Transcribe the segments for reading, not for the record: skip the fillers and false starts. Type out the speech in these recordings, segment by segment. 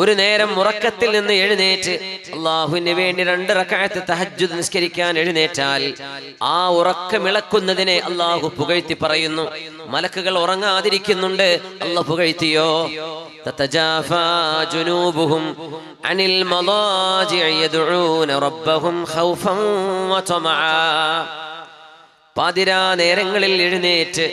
ഒരു നേരം ഉറക്കത്തിൽ നിന്ന് എഴുന്നേറ്റ് അല്ലാഹുവിന് വേണ്ടി 2 റക്അത്ത് തഹജ്ജുദ് നിസ്കരിക്കാൻ എഴുന്നേറ്റാൽ ആ ഉറക്കമിളക്കുന്നതിനെ അല്ലാഹു പുകഴ്ത്തി പറയുന്നു. മലക്കുകൾ ഉറങ്ങാതിരിക്കുന്നുണ്ട്, അല്ലാഹു പുകഴ്ത്തിയോ? തതജാഫാ ജുനൂബുഹും അനിൽ മളാജിഇ യദ്ഊന റബ്ബഹും ഖൗഫൻ വതമആ. പാതിരാ നേരങ്ങളിൽ എഴുന്നേറ്റ്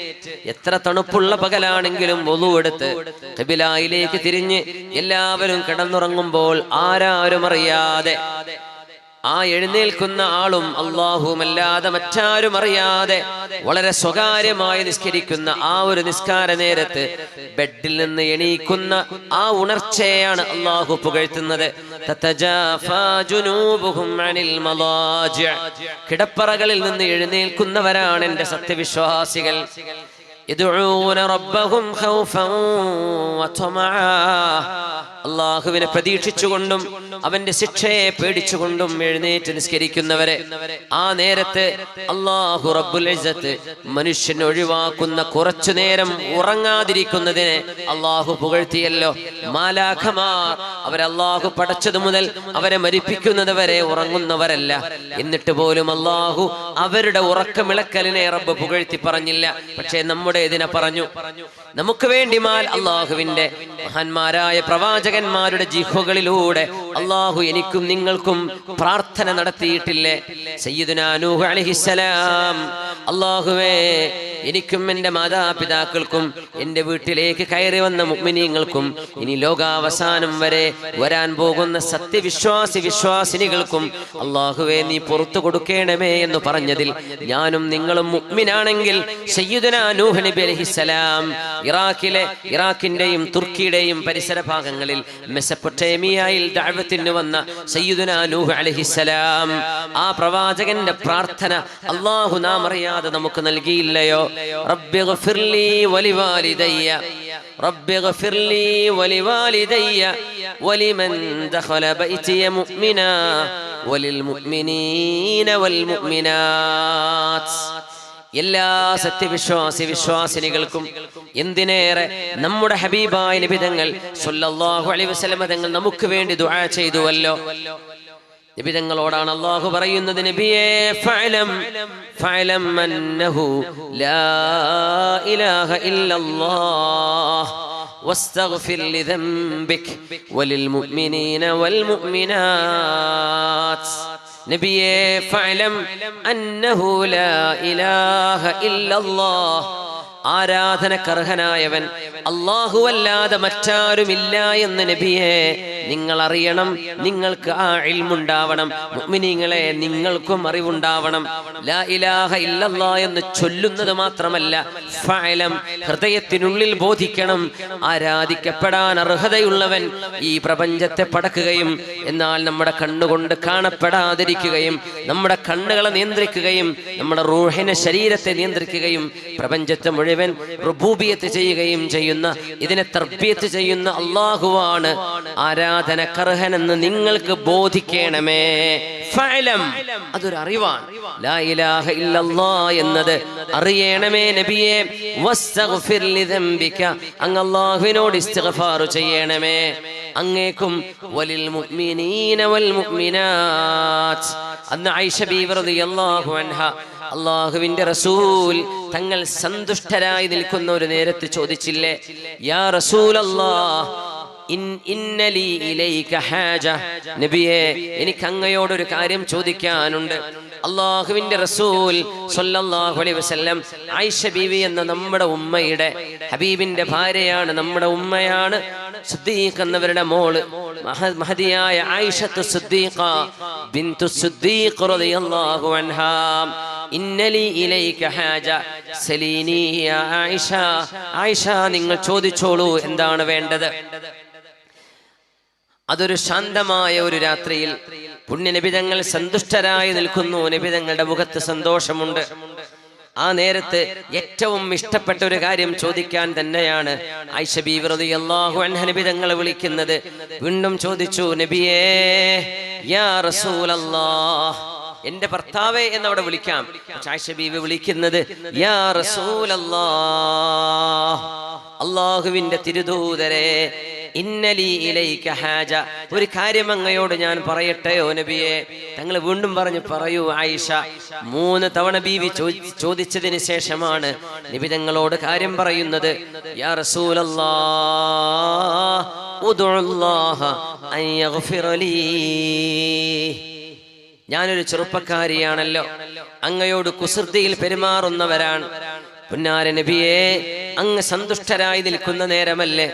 എത്ര തണുപ്പുള്ള പകലാണെങ്കിലും വുളു എടുത്ത് ഖിബിലയിലേക്ക് തിരിഞ്ഞ് എല്ലാവരും കിടന്നുറങ്ങുമ്പോൾ ആരാരും അറിയാതെ ആ എഴുന്നേൽക്കുന്ന ആളും അല്ലാഹുവല്ലാതെ മറ്റാരും അറിയാതെ വളരെ സ്വകാര്യമായി നിസ്കരിക്കുന്ന ആ ഒരു നിസ്കാര നേരത്ത് ബെഡിൽ നിന്ന് എണീക്കുന്ന ആ ഉണർച്ചയാണ് അല്ലാഹു പുകഴ്ത്തുന്നത്. തതജാഫാ ജുനൂബുഹും അനിൽ മളാജിഅ. കിടപ്പറകളിൽ നിന്ന് എഴുന്നേൽക്കുന്നവരാണ് എൻ്റെ സത്യവിശ്വാസികൾ. യദ്ഊന റബ്ബഹും ഖൗഫൻ വതമആ. അല്ലാഹുവിനെ പ്രതീക്ഷിച്ചുകൊണ്ടും അവന്റെ ശിക്ഷയെ പേടിച്ചുകൊണ്ടും എഴുന്നേറ്റ് നിസ്കരിക്കുന്നവരെ ആ നേരത്ത് അല്ലാഹു റബ്ബുൽ ഇസ്സത്ത് മനുഷ്യൻ ഒഴിവാക്കുന്ന കുറച്ചു നേരം ഉറങ്ങാതിരിക്കുന്നതിനെ അല്ലാഹു പുകഴ്ത്തിയല്ലോ. മാലാഖമാർ അവരല്ലാഹു പടച്ചതു മുതൽ അവരെ മരിപ്പിക്കുന്നത് വരെ ഉറങ്ങുന്നവരല്ല. എന്നിട്ട് പോലും അല്ലാഹു അവരുടെ ഉറക്കമിളക്കലിനെ റബ്ബ് പുകഴ്ത്തി പറഞ്ഞില്ല. പക്ഷേ നമ്മുടെ ഇതിനെ പറഞ്ഞു. നമുക്ക് വേണ്ടി അല്ലാഹുവിന്റെ മഹാന്മാരായ പ്രവാചകന്മാരുടെ ജിഹ്വകളിലൂടെ അല്ലാഹു എനിക്കും നിങ്ങൾക്കും പ്രാർത്ഥന നടത്തിയിട്ടില്ലേ? സയ്യിദുനാ നൂഹ് അലൈഹിസ്സലാം, അല്ലാഹുവേ എനിക്കും എൻ്റെ മാതാപിതാക്കൾക്കും എൻ്റെ വീട്ടിലേക്ക് കയറി വന്ന മുഅ്മിനീങ്ങൾക്കും ഇനി ലോകാവസാനം വരെ വരാൻ പോകുന്ന വിശ്വാസിനികൾക്കും അല്ലാഹുവേ നീ പുറത്തു കൊടുക്കണമേ എന്ന് പറഞ്ഞതിൽ ഞാനും നിങ്ങളും മുഅ്മിനാണെങ്കിൽ സയ്യിദുനാ നൂഹ് നബി അലൈഹിസ്സലാം ഇറാഖിന്റെയും തുർക്കിയുടെയും പരിസര ഭാഗങ്ങളിൽ മെസപ്പൊട്ടേമിയയിൽ ദഅവത്തിന് വന്ന സയ്യിദുനാ നൂഹ് അലൈഹിസ്സലാം, ആ പ്രവാചകന്റെ പ്രാർത്ഥന അല്ലാഹു നാം അറിയാതെ നമുക്ക് നൽകിയില്ലയോ? റബ്ബിഗ്ഫിർലി വലിവാലിദയ്യ റബ്ബിഗ്ഫിർലി വലിവാലിദയ്യ വലിമൻ ദഖല ബൈതിയ മുഅ്മിനാ വലിൽ മുഅ്മിനീന വൽ മുഅ്മിനാത്ത്. എല്ലാ വിശ്വാസിനികൾക്കും എന്തിനേറെ നമ്മുടെ ഹബീബായ നബി തങ്ങൾ സല്ലല്ലാഹു അലൈഹി വസല്ലം തങ്ങൾ നമുക്ക് വേണ്ടി ദുആ ചെയ്തുവല്ലോ. നബി തങ്ങളോടാണ് അല്ലാഹു പറയുന്നത്, നബിയേ ഫഅലം അന്നഹു ലാ ഇലാഹ ഇല്ലല്ലാഹ് വസ്തഗ്ഫിർ ലിദംബിക വലിൽ മുഅ്മിനീന വൽ മുഅ്മിനാത്ത്. നബിയേ ഫഅലം അന്നഹു ലാ ഇലാഹ ഇല്ലല്ലാഹ്, ആരാധനക്കർഹനായവൻ അല്ലാഹുവല്ലാതെ മറ്റാരുമില്ല എന്ന് നബിയെ നിങ്ങൾ അറിയണം. നിങ്ങൾക്ക് ആ ഇൽമുണ്ടാവണം. മുഅ്മിനീങ്ങളെ നിങ്ങൾക്കും അറിവുണ്ടാവണം. ലാ ഇലാഹ ഇല്ലല്ലാഹ് എന്ന് ചൊല്ലുന്നത് മാത്രമല്ല, ഫഅലം ഹൃദയത്തിനുള്ളിൽ ബോധിക്കണം. ആരാധിക്കപ്പെടാൻ അർഹതയുള്ളവൻ ഈ പ്രപഞ്ചത്തെ പടക്കുകയും എന്നാൽ നമ്മുടെ കണ്ണുകൊണ്ട് കാണപ്പെടാതിരിക്കുകയും നമ്മുടെ കണ്ണുകളെ നിയന്ത്രിക്കുകയും നമ്മുടെ റൂഹിനെ ശരീരത്തെ നിയന്ത്രിക്കുകയും പ്രപഞ്ചത്തെ മുഴുവൻ റുബൂബിയത്ത് ചെയ്യുകയും ചെയ്യുന്ന, ഇതിനെ തർബിയത്ത് ചെയ്യുന്ന അല്ലാഹുവാണ് ആരാധനക്കർഹനെന്ന് നിങ്ങൾക്ക് ബോധിക്കണമേ. ഫഅലം, അതൊരു അറിവാണ്. ലാ ഇലാഹ ഇല്ലല്ലാഹ് എന്നത് അറിയണമേ നബിയെ. വസ്തഗ്ഫിർ ലിദംബിക, അങ്ങ് അല്ലാഹുവിനോട് ഇസ്തിഗ്ഫാർ ചെയ്യണമേ. അങ്ങേക്കും വലിൽ മുഅ്മിനീന വൽ മുഅ്മിനാത്ത്. അന്ന് ആയിഷ ബീവി റളിയല്ലാഹു അൻഹ അല്ലാഹുവിന്റെ റസൂൽ തങ്ങൾ സന്തുഷ്ടരായി നിൽക്കുന്ന ഒരു നേരത്ത് ചോദിച്ചില്ലേ, യാ റസൂലല്ലാഹ് ഇന്നലി ഇലൈക ഹാജ, നബിയേ എനിക്ക് അങ്ങയോടൊരു കാര്യം ചോദിക്കാനുണ്ട്. അല്ലാഹുവിന്റെ റസൂൽ സ്വല്ലല്ലാഹു അലൈഹി വസല്ലം ആയിഷ ബീവി എന്ന നമ്മുടെ ഉമ്മയുടെ, ഹബീബിന്റെ ഭാര്യയാണ്, നമ്മുടെ ഉമ്മയാണ്, സിദ്ദീഖ് എന്നവരുടെ മോള് മഹദിയായ ആയിഷത്തു സിദ്ദീഖ ബിന്തു സിദ്ദീഖ് റളിയല്ലാഹു അൻഹാ. ഇന്നലി ഇലൈക ഹാജ സലീനി യാ ആയിഷ, ആയിഷ നിങ്ങൾ ചോദിച്ചോളൂ എന്താണ് വേണ്ടത്. അതൊരു ശാന്തമായ ഒരു രാത്രിയിൽ പുണ്യനബിതങ്ങൾ സന്തുഷ്ടരായി നിൽക്കുന്നു. നബിതങ്ങളുടെ മുഖത്ത് സന്തോഷമുണ്ട്. ആ നേരത്ത് ഏറ്റവും ഇഷ്ടപ്പെട്ട ഒരു കാര്യം ചോദിക്കാൻ തന്നെയാണ് ആയിഷ ബീവി റളിയല്ലാഹു അൻഹ നബിതങ്ങളെ വിളിക്കുന്നത്. വീണ്ടും ചോദിച്ചു, നബിയേ യാ റസൂലല്ലാഹ്, എന്റെ ഭർത്താവേ എന്നവിടെ വിളിക്കാം. ആയിഷ ബീവി വിളിക്കുന്നത് യാ റസൂലല്ലാഹ്, അല്ലാഹുവിന്റെ തിരുദൂതരെ, ഇന്നലി ഇലൈക ഹാജ, ഒരു കാര്യം അങ്ങയോട് ഞാൻ പറയട്ടെയോ നബിയെ? തങ്ങൾ വീണ്ടും പറഞ്ഞു, പറയൂ ആയിഷ. 3 തവണ ബീവി ചോദിച്ചതിന് ശേഷമാണ് നബി തങ്ങളോട് കാര്യം പറയുന്നത്. യാ റസൂലല്ലാഹ് ഉദ്ഉല്ലാഹ അൻ യഗ്ഫിറ ലീ, ഞാനൊരു ചെറുപ്പക്കാരിയാണല്ലോ, അങ്ങയോട് കുസൃതിയിൽ പെരുമാറുന്നവരാണ്. പുന്നാര നബിയെ, അങ്ങ് സന്തുഷ്ടരായി നിൽക്കുന്ന നേരമല്ലേ?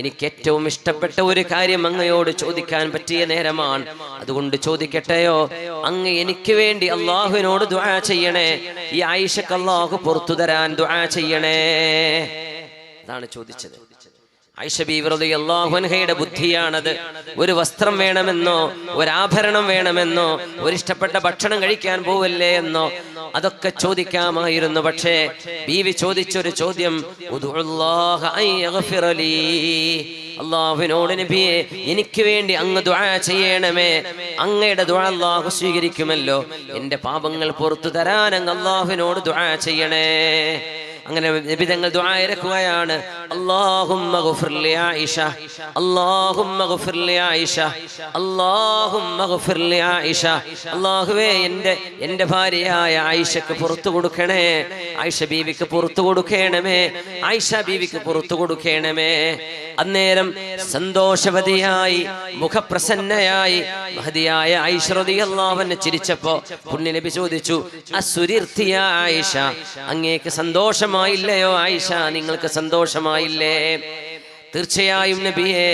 എനിക്ക് ഏറ്റവും ഇഷ്ടപ്പെട്ട ഒരു കാര്യം അങ്ങയോട് ചോദിക്കാൻ പറ്റിയ നേരമാണ്. അതുകൊണ്ട് ചോദിക്കട്ടെയോ? അങ്ങ് എനിക്ക് വേണ്ടി അള്ളാഹുവിനോട് ദുആ ചെയ്യണേ. ഈ ആയിഷക്ക് അള്ളാഹു പുറത്തു തരാൻ ദുആ ചെയ്യണേ. അതാണ് ചോദിച്ചത്. ആയിഷ ബീവി റളിയല്ലാഹു അൻഹയുടെ ബുദ്ധിയാണത്. ഒരു വസ്ത്രം വേണമെന്നോ, ഒരാഭരണം വേണമെന്നോ, ഒരിഷ്ടപ്പെട്ട ഭക്ഷണം കഴിക്കാൻ പോവല്ലേ എന്നോ അതൊക്കെ ചോദിക്കാമായിരുന്നു. പക്ഷേ ബീവി ചോദിച്ചൊരു ചോദ്യം, ഉദ്ഉല്ലാഹ അൻ യഗ്ഫിറ ലീ, അല്ലാഹുവിനോട് നബിയെ എനിക്ക് വേണ്ടി അങ്ങ് ദുആ ചെയ്യണമേ. അങ്ങയുടെ ദുആ അല്ലാഹു സ്വീകരിക്കുമല്ലോ. എൻ്റെ പാപങ്ങൾ പുറത്തു തരാൻ അങ്ങ് അല്ലാഹുവിനോട് ദുആ ചെയ്യണേ. അങ്ങനെ നബി തങ്ങൾ ദുആ ഇറക്കുകയാണ്. അല്ലാഹുമ്മ ഗ്ഫിർ ലി ആയിഷ, അല്ലാഹുമ്മ ഗ്ഫിർ ലി ആയിഷ, അല്ലാഹുമ്മ ഗ്ഫിർ ലി ആയിഷ. അല്ലാഹുവേ, എൻ്റെ ഭാര്യയായ ആയിഷക്ക് പുറത്തു കൊടുക്കണേ, ആയിഷ ബീവിക്ക് പുറത്തു കൊടുക്കണമേ, ആയിഷ ബീവിക്ക് പുറത്തു കൊടുക്കണമേ. അന്നേരം സന്തോഷവതിയായി മുഖപ്രസന്നയായി മഹദിയായ ആയിഷ റളിയല്ലാഹു അൻഹ ചിരിച്ചപ്പോ പുണ്യ നബി ചോദിച്ചു, അസുരിർത്തിയ ആയിഷ, അങ്ങേക്ക് സന്തോഷമായില്ലയോ ആയിഷ? നിങ്ങൾക്ക് സന്തോഷമായില്ലേ? തീർച്ചയായും നബിയെ,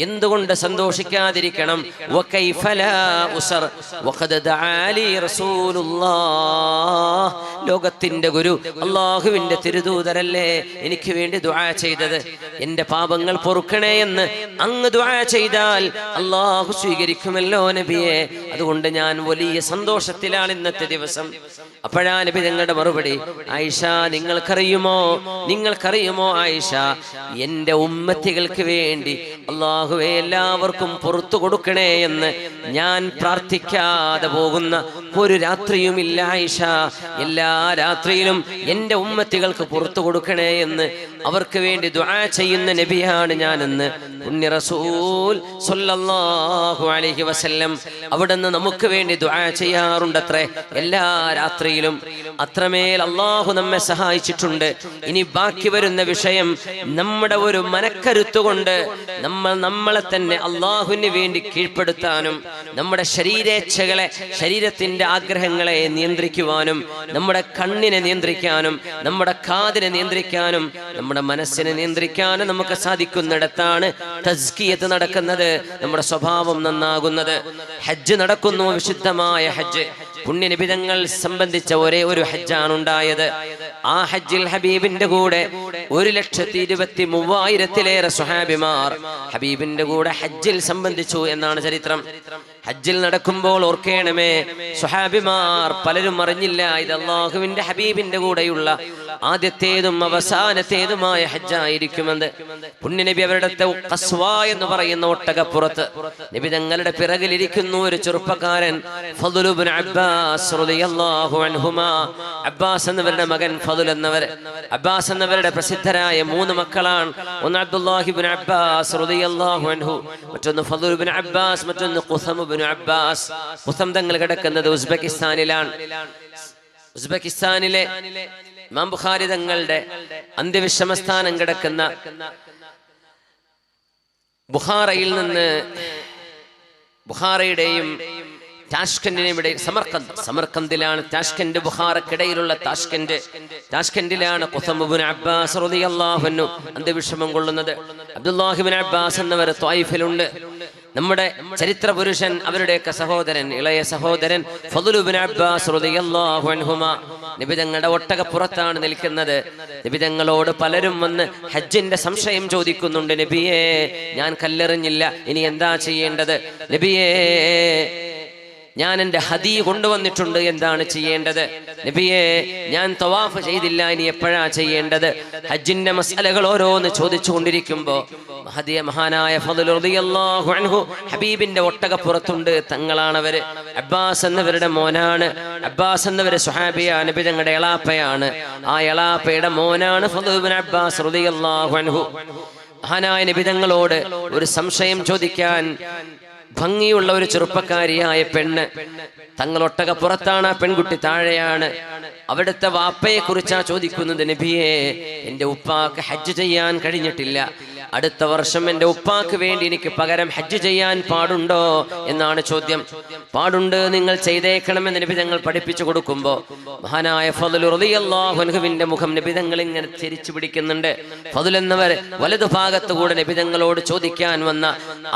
എന്തുകൊണ്ട് സന്തോഷിക്കാതിരിക്കണം? വകൈഫ ലാ ഉസർ വഖദ് ദഅാലി റസൂലുള്ളാഹ്, ലോകത്തിന്റെ ഗുരു അല്ലാഹുവിന്റെ തിരുദൂതരല്ലേ എനിക്ക് വേണ്ടി ദുആ ചെയ്തത്. എൻ്റെ പാപങ്ങൾ പൊറുക്കണേ എന്ന് അങ്ങ് ദുആ ചെയ്താൽ അല്ലാഹു സ്വീകരിക്കുമല്ലോ നബിയെ. അതുകൊണ്ട് ഞാൻ വലിയ സന്തോഷത്തിലാണ് ഇന്നത്തെ ദിവസം. അപ്പോഴാ നബി തങ്ങളുടെ മറുപടി, ആയിഷ നിങ്ങൾക്കറിയുമോ ആയിഷ, എൻ്റെ ഉമ്മത്തികൾക്ക് വേണ്ടി അല്ലാഹുവേ എല്ലാവർക്കും പുറത്തു കൊടുക്കണേ എന്ന് ഞാൻ പ്രാർത്ഥിക്കാതെ പോകുന്ന ഒരു രാത്രിയുമില്ല ആയിഷ. എല്ലാ രാത്രിയിലും എൻ്റെ ഉമ്മത്തികൾക്ക് പുറത്തു കൊടുക്കണേ എന്ന് അവർക്ക് വേണ്ടി ദുആ ചെയ്യുന്ന നബിയാണ് ഞാനെന്ന് പുണ്യ റസൂൽ സ്വല്ലല്ലാഹു അലൈഹി വസല്ലം അവിടുന്ന് നമുക്ക് വേണ്ടി ദുആ ചെയ്യാറുണ്ടത്രേ എല്ലാ രാത്രിയിലും. അത്രമേൽ അല്ലാഹു നമ്മെ സഹായിച്ചിട്ടുണ്ട്. ഇനി ബാക്കി വരുന്ന വിഷയം നമ്മുടെ ഒരു മനക്കരുത്തുകൊണ്ട് നമ്മളെ തന്നെ അല്ലാഹുവിന് വേണ്ടി കീഴ്പ്പെടുത്താനും നമ്മുടെ ശരീരേച്ഛകളെ, ശരീരത്തിന്റെ ആഗ്രഹങ്ങളെ നിയന്ത്രിക്കുവാനും, നമ്മുടെ കണ്ണിനെ നിയന്ത്രിക്കാനും, നമ്മുടെ കാതിനെ നിയന്ത്രിക്കാനും, നമ്മുടെ മനസ്സിനെ നിയന്ത്രിക്കാനും നമുക്ക് സാധിക്കുന്നിടത്താണ് തസ്കിയത്ത് നടക്കുന്നത്, നമ്മുടെ സ്വഭാവം നന്നാകുന്നത്. ഹജ്ജ് നടക്കുന്നു, വിശുദ്ധമായ ഹജ്ജ്. പുണ്യനിബിതങ്ങൾ സംബന്ധിച്ച ഒരേ ഒരു ഹജ്ജാണ് ഉണ്ടായത്. ആ ഹജ്ജിൽ ഹബീബിന്റെ കൂടെ 1,23,000-ലേറെ സ്വഹാബിമാർ ഹബീബിന്റെ കൂടെ ഹജ്ജിൽ സംബന്ധിച്ചു എന്നാണ് ചരിത്രം. ഹജ്ജിൽ നടക്കുമ്പോൾ ഓർക്കേണമേ, സ്വഹാബിമാർ പലരും അറിഞ്ഞില്ല ഇത് അല്ലാഹുവിന്റെ ഹബീബിന്റെ കൂടെയുള്ള ആദ്യത്തേതും അവസാനത്തേതുമായ ഹജ്ജായിരിക്കുമെന്ന്. പുണ്യനബി അവരുടെ ഖസ്വ എന്ന് പറയുന്ന ഒട്ടകപ്പുറത്ത് നബി തങ്ങളുടെ പിറകിലിരിക്കുന്നു ഒരു ചെറുപ്പക്കാരൻ, ഫദ്ൽ ഇബ്നു അബ്ബാസ് റളിയല്ലാഹു അൻഹുമാ. അബ്ബാസ് എന്നവരുടെ മകൻ ഫദ്ൽ എന്നവർ. അബ്ബാസ് എന്നവരുടെ പ്രസിദ്ധരായ 3 മക്കളാണ്. ഒന്ന് അബ്ദുല്ലാഹി ഇബ്നു അബ്ബാസ് റളിയല്ലാഹു അൻഹു, മറ്റൊന്ന് ഫദ്ൽ ഇബ്നു അബ്ബാസ്, മറ്റൊന്ന് ഖുസം ഇബ്നു അബ്ബാസ്. ഖുസം തങ്ങൾ കിടക്കുന്നത് ഉസ്ബെക്കിസ്ഥാനിലാണ്. ഉസ്ബെക്കിസ്ഥാനിലെ ഇമാം ബുഖാരി തങ്ങളുടെ അന്ത്യവിശ്രമസ്ഥാനം കിടക്കുന്ന ബുഖാറയിൽ നിന്ന്, ബുഖാറയുടെയും താഷ്കന്റിനെയും ഇടയിൽ സമർക്കന്ദിലാണ് താഷ്കന്റ്, ബുഖാറക്കിടയിലുള്ള താഷ്കന്റിലാണ് ഖുസം ഇബ്നു അബ്ബാസ് റളിയല്ലാഹു അൻഹു അന്ത്യവിശ്രമം കൊള്ളുന്നത്. അബ്ദുല്ലാഹി ഇബ്നു അബ്ബാസ് എന്നവർ ത്വായിഫിലുണ്ട്. നമ്മുടെ ചരിത്ര പുരുഷൻ, അവരുടെയൊക്കെ സഹോദരൻ, ഇളയ സഹോദരൻ ഫദ്ൽ ഇബ്നു അബ്ബാസ് റളിയല്ലാഹു അൻഹുമാ നബി തങ്ങളുടെ ഒട്ടകപ്പുറത്താണ് നിൽക്കുന്നത്. നബി തങ്ങളോട് പലരും വന്ന് ഹജ്ജിന്റെ സംശയം ചോദിക്കുന്നുണ്ട്. നബിയേ, ഞാൻ കല്ലെറിഞ്ഞില്ല, ഇനി എന്താ ചെയ്യേണ്ടത്? നബിയേ, ഞാൻ എൻ്റെ ഹദീ കൊണ്ടുവന്നിട്ടുണ്ട്, എന്താണ് ചെയ്യേണ്ടത്? നബിയേ, ഞാൻ തവാഫ് ചെയ്തില്ല, ഇനി എപ്പോഴാ ചെയ്യേണ്ടത്? ഹജ്ജിന്റെ മസലകൾ ഓരോന്ന് ചോദിച്ചു കൊണ്ടിരിക്കുമ്പോ മഹാനായ ഫദ്ൽ റളിയല്ലാഹു അൻഹു ഹബീബിന്റെ ഒട്ടകപ്പുറത്തുണ്ട്. തങ്ങളാണവര്. അബ്ബാസ് എന്നവരുടെ മോനാണ്. അബ്ബാസ് എന്നവര് സ്വഹാബിയാ, നബി തങ്ങളുടെ എളാപ്പയാണ്. ആ എളാപ്പയുടെ മോനാണ് ഫദ്ൽ ഇബ്നു അബ്ബാസ് റളിയല്ലാഹു അൻഹു. മഹാനായ നബി തങ്ങളോട് ഒരു സംശയം ചോദിക്കാൻ ഭംഗിയുള്ള ഒരു ചെറുപ്പക്കാരിയായ പെണ്ണ്, തങ്ങളൊട്ടക പുറത്താണ്, ആ പെൺകുട്ടി താഴെയാണ്. അവിടുത്തെ വാപ്പയെ കുറിച്ചാ ചോദിക്കുന്നത്. നബിയെ, എൻ്റെ ഉപ്പാക്ക് ഹജ്ജ് ചെയ്യാൻ കഴിഞ്ഞിട്ടില്ല, അടുത്ത വർഷം എൻ്റെ ഉപ്പാക്ക് വേണ്ടി എനിക്ക് പകരം ഹജ്ജ് ചെയ്യാൻ പാടുണ്ടോ എന്നാണ് ചോദ്യം. പാടുണ്ട്, നിങ്ങൾ ചെയ്തേക്കണമെന്ന് നബി തങ്ങൾ പഠിപ്പിച്ചു കൊടുക്കുമ്പോൾ മഹാനായ ഫദ്ൽ റളിയല്ലാഹു അൻഹുവിന്റെ മുഖം നബി തങ്ങൾ ഇങ്ങനെ തിരിച്ചു പിടിക്കുന്നുണ്ട്. ഫദ്ൽ എന്നവർ വലതുഭാഗത്തുകൂടെ നബി തങ്ങളോട് ചോദിക്കാൻ വന്ന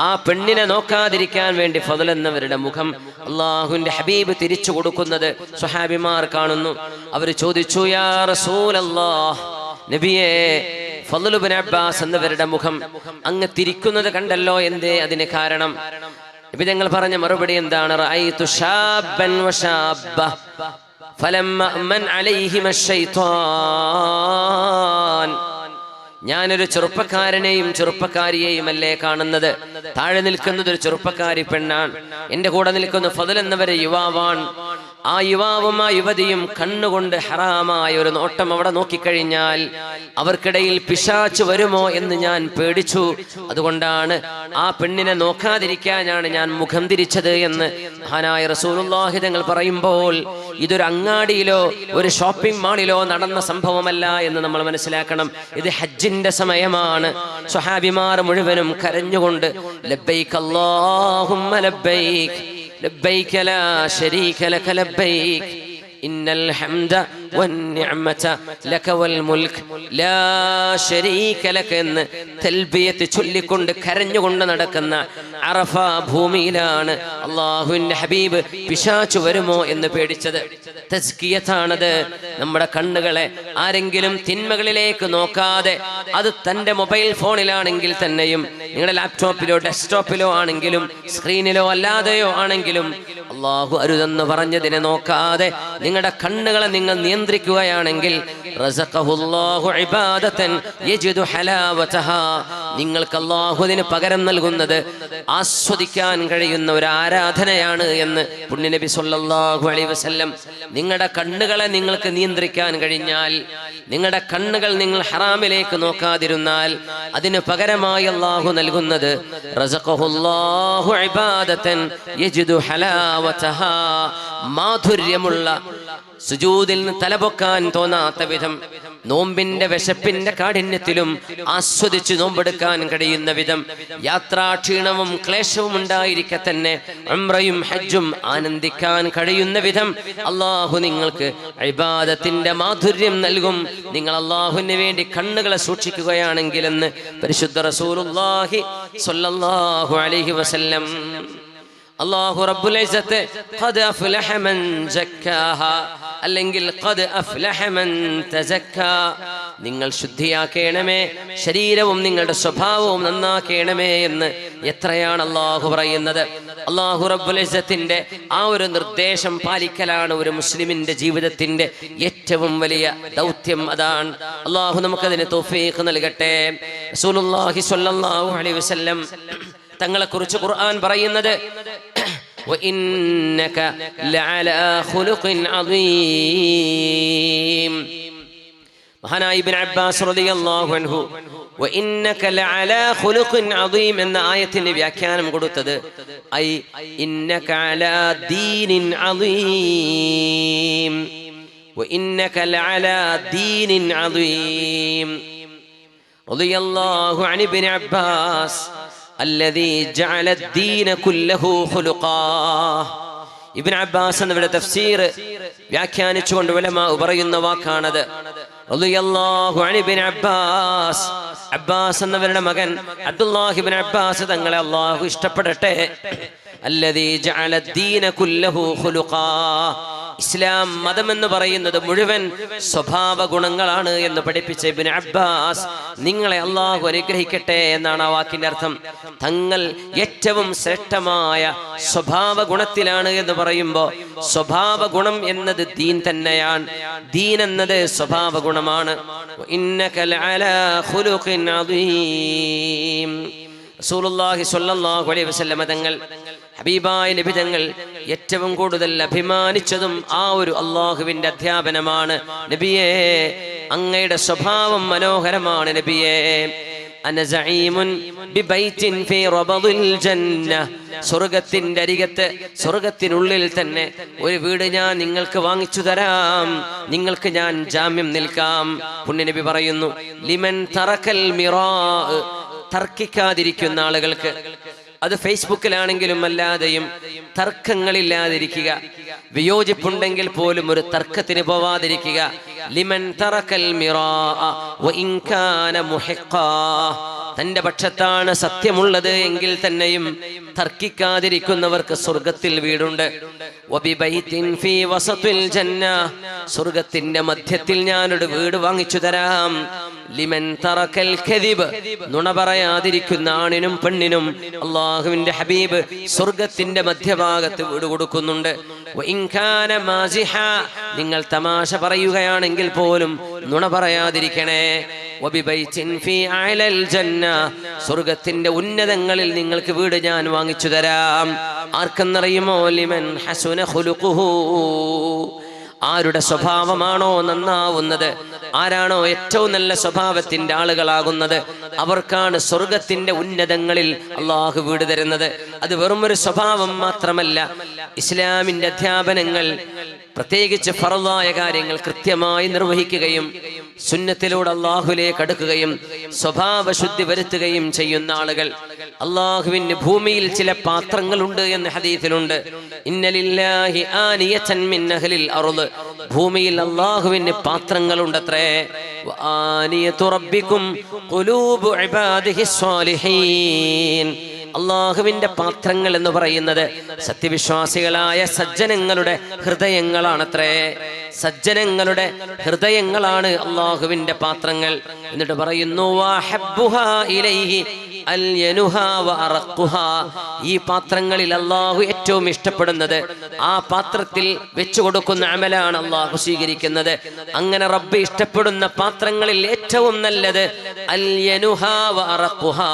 ആ പെണ്ണിനെ നോക്കാതിരിക്കാൻ വേണ്ടി ഫദ്ൽ എന്നവരുടെ മുഖം അള്ളാഹുവിന്റെ ഹബീബ് തിരിച്ചു കൊടുക്കുന്നത് സ്വഹാബിമാർ കാണുന്നു. അവർ ചോദിച്ചു, യാ റസൂലല്ലാഹ്, നബിയേ, ഫദ്ൽ ഇബ്നു അബ്ബാസ് എന്നവരുടെ മുഖം അങ്ങ് തിരിക്കുന്നത് കണ്ടല്ലോ, എന്തേ അതിന് കാരണം? നബി തങ്ങൾ പറഞ്ഞ മറുപടി എന്താണ്? റഅയ്തു ശാബ്ബൻ വശാബ്ബ ഫലമ്മ മൻ അലൈഹിമ ശൈത്വാൻ. ഞാനൊരു ചെറുപ്പക്കാരനെയും ചെറുപ്പക്കാരിയെയും അല്ലേ കാണുന്നത്. താഴെ നിൽക്കുന്നത് ഒരു ചെറുപ്പക്കാരി പെണ്ണാണ്, എന്റെ കൂടെ നിൽക്കുന്ന ഫദ്ൽ എന്നവരെ യുവാവാണ്. ആ യുവാവും ആ യുവതിയും കണ്ണുകൊണ്ട് ഹറാമായ ഒരു നോട്ടം അവിടെ നോക്കിക്കഴിഞ്ഞാൽ അവർക്കിടയിൽ പിശാച് വരുമോ എന്ന് ഞാൻ പേടിച്ചു. അതുകൊണ്ടാണ് ആ പെണ്ണിനെ നോക്കാതിരിക്കാനാണ് ഞാൻ മുഖം തിരിച്ചത് എന്ന് മഹാനായ റസൂലുള്ളാഹി തങ്ങൾ പറയുമ്പോൾ ഇതൊരു അങ്ങാടിയിലോ ഒരു ഷോപ്പിംഗ് മാളിലോ നടന്ന സംഭവമല്ല എന്ന് നമ്മൾ മനസ്സിലാക്കണം. ഇത് ഹജ്ജിന്റെ സമയമാണ്. സ്വഹാബിമാർ മുഴുവനും കരഞ്ഞുകൊണ്ട് ലബ്ബൈക അല്ലാഹുമ്മ ലബ്ബൈക ലബ്ബൈക ലാ ശരീക ലക ലബ്ബൈക ഇന്നൽ ഹംദ വന്നിഅമത ലക വൽ മുൽക്ക് ലാ ശരീക ലക എന്ന് തൽബിയത്ത് ചൊല്ലിക്കൊണ്ട് കരഞ്ഞുകൊണ്ട് നടക്കുന്ന അറഫ ഭൂമിയിലാണ് അല്ലാഹുവിന്റെ ഹബീബ് പിശാച് വരുമോ എന്ന് പേടിച്ചത്. തസ്കിയത്താണത്. നമ്മുടെ കണ്ണുകളെ ആരെങ്കിലും തിന്മകളിലേക്ക് നോക്കാതെ, അത് തന്റെ മൊബൈൽ ഫോണിലാണെങ്കിൽ തന്നെയും നിങ്ങളുടെ ലാപ്ടോപ്പിലോ ഡെസ്ക്ടോപ്പിലോ ആണെങ്കിലും സ്ക്രീനിലോ അല്ലാതെയോ ആണെങ്കിലും അല്ലാഹു അരുതെന്ന് പറഞ്ഞതിനെ നോക്കാതെ നിങ്ങളുടെ കണ്ണുകളെ നിങ്ങൾ നിയന്ത്രിക്കുകയാണെങ്കിൽ റസഖഹുല്ലാഹു ഇബാദതൻ യജിദു ഹലാവതഹാ, നിങ്ങൾക്ക് അല്ലാഹു അതിന് പകരം നൽകുന്നത് ആസ്വദിക്കാൻ കഴിയുന്ന ഒരു ആരാധനയാണ് എന്ന് പുണ്യ നബി സല്ലല്ലാഹു അലൈഹി വസല്ലം. നിങ്ങളുടെ കണ്ണുകളെ നിങ്ങൾക്ക് നിയന്ത്രിക്കാൻ കഴിഞ്ഞാൽ, നിങ്ങളുടെ കണ്ണുകൾ നിങ്ങൾ ഹറാമിലേക്ക് നോക്കാതിരുന്നാൽ അതിന് പകരമായി അല്ലാഹു നൽകുന്നത് റസഖഹുല്ലാഹു ഇബാദതൻ യജിദു ഹലാവതഹാ, മാധുര്യമുള്ള സുജൂദിൽ നിന്ന് തലപൊക്കാൻ തോന്നാത്ത വിധം, നോമ്പിന്റെ വിശപ്പിന്റെ കാഠിന്യത്തിലും ആസ്വദിച്ച് നോമ്പെടുക്കാൻ കഴിയുന്ന വിധം, യാത്രാക്ഷീണവും ക്ലേശവും ഉണ്ടായിരിക്കെ തന്നെ ഉംറയും ഹജ്ജും ആനന്ദിക്കാൻ കഴിയുന്ന വിധം അള്ളാഹു നിങ്ങൾക്ക് ഇബാദത്തിന്റെ മാധുര്യം നൽകും. നിങ്ങൾ അള്ളാഹുവിന് വേണ്ടി കണ്ണുകളെ സൂക്ഷിക്കുകയാണെങ്കിൽ എന്ന് പരിശുദ്ധ റസൂലുള്ളാഹി സ്വല്ലല്ലാഹു അലൈഹി വസല്ലം. അല്ലാഹു റബ്ബുൽ ഇസ്സത്ത് ഖദ് അഫ്ലഹ മൻ സക്കാഹ അല്ലെങ്കിൽ ഖദ് അഫ്ലഹ മൻ തസക്കാ, നിങ്ങൾ ശുദ്ധിയാക്കേണമേ, ശരീരവും നിങ്ങളുടെ സ്വഭാവവും നന്നാക്കേണമേ എന്ന് എത്രയാണ് അല്ലാഹു പറയുന്നത്. അല്ലാഹു റബ്ബുൽ ഇസ്സത്തിന്റെ ആ ഒരു നിർദ്ദേശം പാലിക്കലാണ് ഒരു മുസ്ലിമിന്റെ ജീവിതത്തിന്റെ ഏറ്റവും വലിയ ദൗത്യം. അതാണ്. അല്ലാഹു നമുക്കതിന് തൗഫീഖ് നൽകട്ടെ. റസൂലുള്ളാഹി സ്വല്ലല്ലാഹു അലൈഹി വസല്ലം തങ്ങളെ കുറിച്ച് ഖുർആൻ പറയുന്നത് വഇന്നക ലഅലാ ഖുലുഖിൻ അദീം. മഹാനായ ഇബ്നു അബ്ബാസ് റളിയല്ലാഹു അൻഹു വഇന്നക ലഅലാ ഖുലുഖിൻ അദീം എന്ന ആയത്തിന്റെ വ്യാഖ്യാനം കൊടുത്തത് ഐ ഇന്നക അലാ ദീനിൻ അദീം, വഇന്നക ലഅലാ ദീനിൻ അദീം. റളിയല്ലാഹു അൻ ഇബ്നു അബ്ബാസ് الذي جعل الدين كله خلقا. ഇബ്നു അബ്ബാസ് എന്നവരുടെ തഫ്സീർ വ്യാഖ്യാനിച്ചുകൊണ്ട് ഉലമാ പറയുന്ന വാക്കാണത്. റളിയല്ലാഹു അൻ ഇബ്നു അബ്ബാസ്, അബ്ബാസ് എന്നവരുടെ മകൻ അബ്ദുല്ലാഹി ഇബ്നു അബ്ബാസ് തങ്ങളെ അല്ലാഹു ഇഷ്ടപ്പെടട്ടെ. الذي جعل الدين كله خلقا, ഇസ്ലാം മതം എന്ന് പറയുന്നത് മുഴുവൻ സ്വഭാവ ഗുണങ്ങളാണ് എന്ന് പഠിപ്പിച്ച ഇബ്നു അബ്ബാസ്, നിങ്ങളെ അല്ലാഹു അനുഗ്രഹിക്കട്ടെ എന്നാണ് ആ വാക്കിന്റെ അർത്ഥം. തങ്ങൾ ഏറ്റവും ശ്രേഷ്ഠമായ സ്വഭാവ ഗുണത്തിലാണ് എന്ന് പറയുമ്പോൾ സ്വഭാവ ഗുണം എന്നത് ദീൻ തന്നെയാണ്. ദീൻ എന്നത് സ്വഭാവ ഗുണമാണ്. ഇന്നക ലഅലാ ഖുലുഖിൻ അദീം. റസൂലുള്ളാഹി സ്വല്ലല്ലാഹു അലൈഹി വസല്ലം തങ്ങൾ, ഹബീബായ നബി തങ്ങൾ ഏറ്റവും കൂടുതൽ അഭിമാനിച്ചതും ആ ഒരു അള്ളാഹുവിന്റെ അധ്യാപനമാണ്. നബിയേ, അങ്ങയുടെ സ്വഭാവം മനോഹരമാണ്. നബിയേ, അന സഈമുൻ ബിബൈത്തിൻ ഫീ റബദിൽ ജന്ന, സ്വർഗ്ഗത്തിന്റെ അരികത്ത് സ്വർഗ്ഗത്തിനുള്ളിൽ തന്നെ ഒരു വീട് ഞാൻ നിങ്ങൾക്ക് വാങ്ങിച്ചു തരാം, നിങ്ങൾക്ക് ഞാൻ ജാമ്യം നിൽക്കാം. പുണ്യനബി പറയുന്നു, ലിമൻ തറക്കൽ മിറാ, തർക്കിക്കാതിരിക്കുന്ന ആളുകൾക്ക്, അത് ഫേസ്ബുക്കിലാണെങ്കിലും അല്ലാതെയും തർക്കങ്ങളില്ലാതിരിക്കുക, വിയോജിപ്പുണ്ടെങ്കിൽ പോലും ഒരു തർക്കത്തിന് പോവാതിരിക്കുക. ലിമൻ തറക്കൽ മിറാ വഇൻ കാന മുഹിഖാ, തന്റെ പക്ഷത്താണ് സത്യമുള്ളത് എങ്കിൽ തന്നെയും തർക്കിക്കാതിരിക്കുന്നവർക്ക് സ്വർഗത്തിൽ വീടുണ്ട്. വബിബൈത്തിൻ ഫീ വസത്തിൽ ജന്ന, സ്വർഗത്തിന്റെ മധ്യത്തിൽ ഞാനൊരു വീട് വാങ്ങിച്ചു തരാം. ലിമൻ തറക്കൽ കദിബ്, നുണ പറയാതിരിക്കുന്ന ആണിനും പെണ്ണിനും അല്ലാഹുവിന്റെ ഹബീബ് സ്വർഗത്തിന്റെ മധ്യഭാഗത്ത് വീട് കൊടുക്കുന്നുണ്ട്. വഇൻ കാന മാസിഹ, നിങ്ങൾ തമാശ പറയുകയാണെങ്കിൽ പോലും നുണ പറയാതിരിക്കണേ. വബിബൈത്തിൻ ഫീ അലൽ ജന്ന, സ്വർഗത്തിന്റെ ഉന്നതങ്ങളിൽ നിങ്ങൾക്ക് വീട് ഞാൻ വാങ്ങിച്ചു തരാം. ആർക്കെന്നറിയുമോ? ലിമൻ ഹസുന ഖുലുഖുഹു, ആരുടെ സ്വഭാവമാണോ നന്നാവുന്നത്, ആരാണോ ഏറ്റവും നല്ല സ്വഭാവത്തിന്റെ ആളുകളാകുന്നത്, അവർക്കാണ് സ്വർഗത്തിന്റെ ഉന്നതങ്ങളിൽ അള്ളാഹു വീട് തരുന്നത്. അത് വെറും ഒരു സ്വഭാവം മാത്രമല്ല, ഇസ്ലാമിന്റെ അധ്യാപനങ്ങൾ, പ്രത്യേകിച്ച് ഫർളായ കാര്യങ്ങൾ കൃത്യമായി നിർവഹിക്കുകയും സുന്നത്തിലൂടെ അള്ളാഹുലേക്ക് അടുക്കുകയും സ്വഭാവശുദ്ധി വരുത്തുകയും ചെയ്യുന്ന ആളുകൾ. അള്ളാഹുവിന് ഭൂമിയിൽ ചില പാത്രങ്ങളുണ്ട് എന്ന് ഹദീസിലുണ്ട്. ഇന്നലില്ലാഹി ആനിയതൻ മിൻ അഹ്ലിൽ അർള്, ഭൂമിയിൽ അള്ളാഹുവിന് പാത്രങ്ങളുണ്ടത്രേ. വആനിയതു റബ്ബികും ഖുലൂബു ഇബാദിഹി സ്വാലിഹീൻ, അള്ളാഹുവിന്റെ പാത്രങ്ങൾ എന്ന് പറയുന്നത് സത്യവിശ്വാസികളായ സജ്ജനങ്ങളുടെ ഹൃദയങ്ങളാണത്രേ. സജ്ജനങ്ങളുടെ ഹൃദയങ്ങളാണ് അള്ളാഹുവിന്റെ പാത്രങ്ങൾ. എന്നിട്ട് പറയുന്നു, വഹബ്ബുഹാ ഇലൈഹി അൽയനുഹാ വഅറഖുഹാ, ഈ പാത്രങ്ങളിൽ അള്ളാഹു ഏറ്റവും ഇഷ്ടപ്പെടുന്നത്, ആ പാത്രത്തിൽ വെച്ചു കൊടുക്കുന്ന അമലാണ് അള്ളാഹു സ്വീകരിക്കുന്നത്. അങ്ങനെ റബ്ബ് ഇഷ്ടപ്പെടുന്ന പാത്രങ്ങളിൽ ഏറ്റവും നല്ലത് അൽയനുഹാ വഅറഖുഹാ,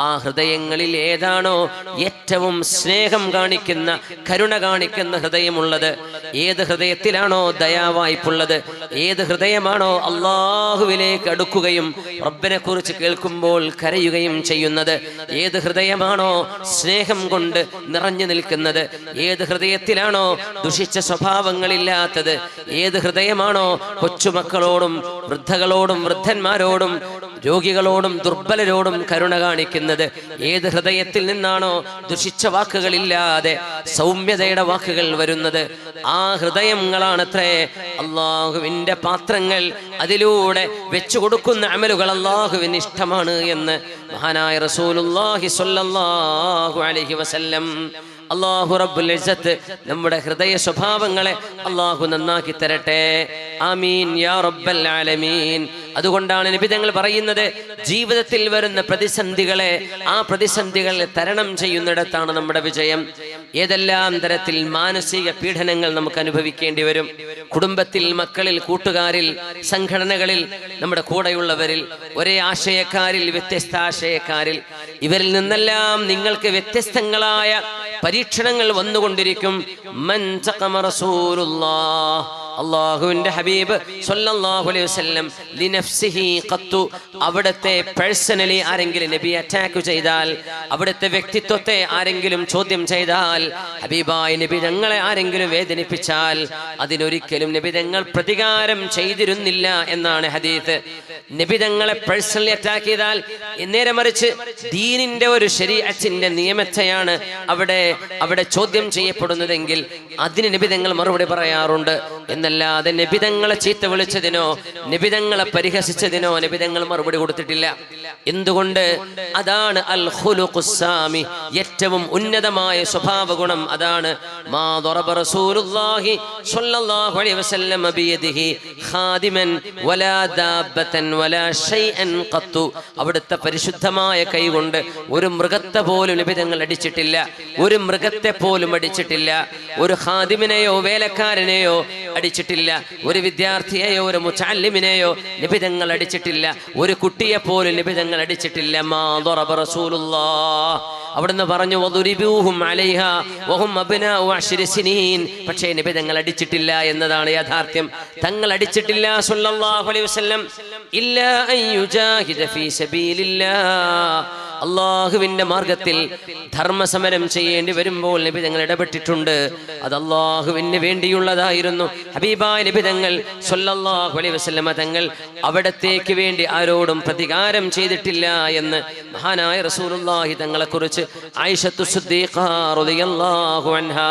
ആ ഹൃദയങ്ങളിൽ ഏതാണോ ഏറ്റവും സ്നേഹം കാണിക്കുന്ന, കരുണ കാണിക്കുന്ന ഹൃദയമുള്ളത്, ഏത് ഹൃദയത്തിലാണോ ദയാവായ്പുള്ളത്, ഏത് ഹൃദയമാണോ അള്ളാഹുവിലേക്ക് അടുക്കുകയും റബ്ബിനെ കുറിച്ച് കേൾക്കുമ്പോൾ കരയുകയും ചെയ്യുന്നത്, ഏത് ഹൃദയമാണോ സ്നേഹം കൊണ്ട് നിറഞ്ഞു നിൽക്കുന്നത്, ഏത് ഹൃദയത്തിലാണോ ദുഷിച്ച സ്വഭാവങ്ങളില്ലാത്തത്, ഏത് ഹൃദയമാണോ കൊച്ചുമക്കളോടും വൃദ്ധകളോടും വൃദ്ധന്മാരോടും രോഗികളോടും ദുർബലരോടും കരുണ കാണിക്കുന്നത്, ഏത് ഹൃദയത്തിൽ നിന്നാണോ ദുഷിച്ച വാക്കുകളില്ലാതെ സൗമ്യതയുടെ വാക്കുകൾ വരുന്നത്, ആ ഹൃദയങ്ങളാണത്രേ അള്ളാഹുവിന്റെ പാത്രങ്ങൾ. അതിലൂടെ വെച്ചു കൊടുക്കുന്ന അമലുകൾ അള്ളാഹുവിന് ഇഷ്ടമാണ് എന്ന് മഹാനായ റസൂലുള്ളാഹി സ്വല്ലല്ലാഹു അലൈഹി വസല്ലം. അല്ലാഹു റബ്ബുൽ ഇസ്സത്ത് നമ്മുടെ ഹൃദയ സ്വഭാവങ്ങളെ അല്ലാഹു നന്നാക്കി തരട്ടെ. ആമീൻ യാ റബ്ബൽ ആലമീൻ. അതുകൊണ്ടാണ് നബി തങ്ങൾ പറയുന്നത്, ജീവിതത്തിൽ വരുന്ന പ്രതിസന്ധികളെ, ആ പ്രതിസന്ധികളെ തരണം ചെയ്യുന്നിടത്താണ് നമ്മുടെ വിജയം. ഏതെല്ലാം തരത്തിൽ മാനസിക പീഡനങ്ങൾ നമുക്ക് അനുഭവിക്കേണ്ടി വരും, കുടുംബത്തിൽ, മക്കളിൽ, കൂട്ടുകാരിൽ, സംഘടനകളിൽ, നമ്മുടെ കൂടെയുള്ളവരിൽ, ഒരേ ആശയക്കാരിൽ, വ്യത്യസ്ത ആശയക്കാരിൽ, ഇവരിൽ നിന്നെല്ലാം നിങ്ങൾക്ക് വ്യത്യസ്തങ്ങളായ പരീക്ഷണങ്ങൾ വന്നുകൊണ്ടിരിക്കും. മൻ തഖമ റസൂലുള്ളാഹ്, അല്ലാഹുവിന്റെ ഹബീബ് സ്വല്ലല്ലാഹു അലൈഹി വസല്ലം ലിനഫ്സിഹി ഖത്തു, അവിടുത്തെ പേഴ്സണലി ആരെങ്കിലും നബി അറ്റാക്ക് ചെയ്താൽ, അവിടുത്തെ വ്യക്തിത്വത്തെ ആരെങ്കിലും ചോദ്യം ചെയ്താൽ, ഹബീബായ നബി തങ്ങളെ ആരെങ്കിലും വേദനിപ്പിച്ചാൽ അതിനൊരിക്കലും നബി തങ്ങൾ പ്രതികാരം ചെയ്തിരുന്നില്ല എന്നാണ് ഹദീസ്. നബി തങ്ങളെ പേഴ്സണലി അറ്റാക്ക് ചെയ്താൽ നേരെ മറിച്ച് ദീനിന്റെ ഒരു ശരീഅത്തിന്റെ നിയമത്തെയാണ് അവിടെ ചോദ്യം ചെയ്യപ്പെടുന്നതെങ്കിൽ അതിന് നബി തങ്ങൾ മറുപടി പറയാറുണ്ട്. എന്നല്ലാതെ നബി തങ്ങളെ ചീത്ത വിളിച്ചതിനോ നബി തങ്ങളെ പരിഹസിച്ചതിനോ നബി തങ്ങൾ മറുപടി കൊടുത്തിട്ടില്ല. എന്തുകൊണ്ട്? അതാണ് അൽ ഖുലുഖുസ്സാമി, ഏറ്റവും ഉന്നതമായ സ്വഭാവ ഗുണം അതാണ്. മാ ദറബ റസൂലുള്ളാഹി സ്വല്ലല്ലാഹു അലൈഹി വസല്ലം ബിയദിഹി ഖാദിമൻ വലാ ദാബതൻ വലാ ഷൈഅൻ ഖത്തു, അവിടുത്തെ പരിശുദ്ധമായ കൈ കൊണ്ട് ഒരു മൃഗത്തെ പോലും നബി തങ്ങൾ അടിച്ചിട്ടില്ല, ഒരു മൃഗത്തെ പോലും അടിച്ചിട്ടില്ല, ഒരു ഖാദിമിനെയോ വേലക്കാരനെയോ അടിച്ചിട്ടില്ല. അടിച്ചിട്ടില്ല. ഒരു വിദ്യാർത്ഥിയെയോ ഒരു മുതഅല്ലിമിനെയോ നബി തങ്ങൾ അടിച്ചിട്ടില്ല. ഒരു കുട്ടിയെ പോലും നബി തങ്ങൾ അടിച്ചിട്ടില്ല. മാ ദറബ റസൂലുള്ളാഹ്. അവിടുന്ന് പറഞ്ഞു വദുരിബൂഹും അലൈഹാ വഹും അബ്നാഉ 10 സിനീൻ. പക്ഷേ നബി തങ്ങൾ അടിച്ചിട്ടില്ല എന്നതാണ് യാഥാർത്ഥ്യം. തങ്ങൾ അടിച്ചിട്ടില്ല സ്വല്ലല്ലാഹു അലൈഹി വസല്ലം. ഇല്ലാ അൻ യുജാഹിദ ഫീ സബീലില്ലാഹ്. അള്ളാഹുവിന്റെ മാർഗത്തിൽ ധർമ്മസമരം ചെയ്യേണ്ടി വരുമ്പോൾ നബി തങ്ങൾ ഇടപെട്ടിട്ടുണ്ട്. അത് അള്ളാഹുവിന് വേണ്ടിയുള്ളതായിരുന്നു. ഹബീബായ നബി തങ്ങൾ സ്വല്ലല്ലാഹു അലൈഹി വസല്ലമ തങ്ങൾ അവിടത്തേക്ക് വേണ്ടി ആരോടും പ്രതികാരം ചെയ്തിട്ടില്ല എന്ന് മഹാനായ റസൂലുള്ളാഹി തങ്ങളെ കുറിച്ച് ആയിഷത്തു സിദ്ദീഖ റളിയല്ലാഹു അൻഹാ